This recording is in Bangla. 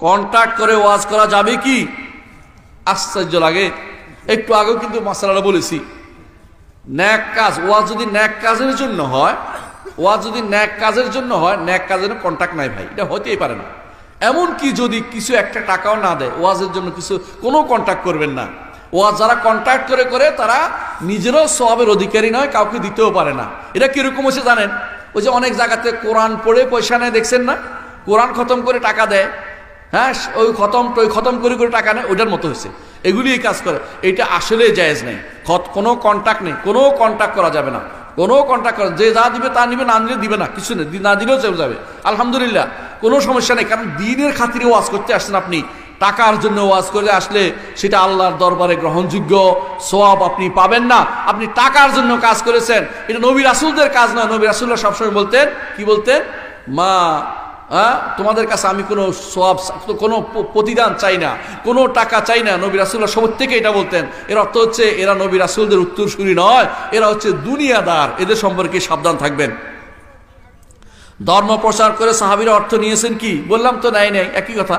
কন্ট্যাক্ট করে ওয়াজ করা যাবে কি? আশ্চর্য লাগে। একটু আগেও কিন্তু মাসালাটা বলেছি, ন্যাক কাজ, ওয়াজ যদি ন্যাক কাজের জন্য হয়, ওয়াজ যদি ন্যাক কাজের জন্য হয়, ন্যাক কাজের কন্ট্যাক্ট নাই ভাই, এটা হতেই পারে না। এমনকি যদি কিছু একটা টাকাও না দেয় ওয়াজের জন্য, কিছু কোনো কন্ট্যাক্ট করবেন না। ওয়াজ যারা কন্ট্যাক্ট করে তারা নিজেরও সওয়াবের অধিকারী নয়, কাউকে দিতেও পারে না। এটা কিরকম হচ্ছে জানেন? ওই যে অনেক জায়গাতে কোরআন পড়ে পয়সা নেয়, দেখছেন না? কোরআন খতম করে টাকা দেয়, হ্যাঁ, ওই খতম করে টাকা নেয়, ওইটার মতো হয়েছে। এগুলি এই কাজ করে, এটা আসলে জায়েজ নেই। কোনো কন্ট্যাক্ট নেই, কোনো কন্ট্যাক্ট করা যাবে না, কোনো কন্ট্যাক্ট করা, যে যা দিবে তা নিবে, না নিলে দিবে না, কিছু নেই, না দিলেও চলে যাবে, আলহামদুলিল্লাহ, কোনো সমস্যা নেই। কারণ দিনের খাতিরে ওয়াজ করতে আসছেন আপনি, টাকার জন্য ওয়াজ করে আসলে সেটা আল্লাহর দরবারে গ্রহণযোগ্য সওয়াব আপনি পাবেন না। আপনি টাকার জন্য কাজ করেছেন, এটা নবী রাসূলদের কাজ নয়। নবী রাসূলরা সবসময় বলতেন, কি বলতেন? মা, তোমাদের কাছে আমি কোনো সওয়াব, কোনো প্রতিদান চাই না, কোনো টাকা চাই না। নবী রাসূলরা সবার থেকে এটা বলতেন। এর অর্থ হচ্ছে এরা নবী রাসূলদের উত্তরসূরি নয়, এরা হচ্ছে দুনিয়াদার, এদের সম্পর্কে সাবধান থাকবেন। ধর্ম প্রচার করে সাহাবীরা অর্থ নিয়েছেন কি? বললাম তো, নাই একই কথা।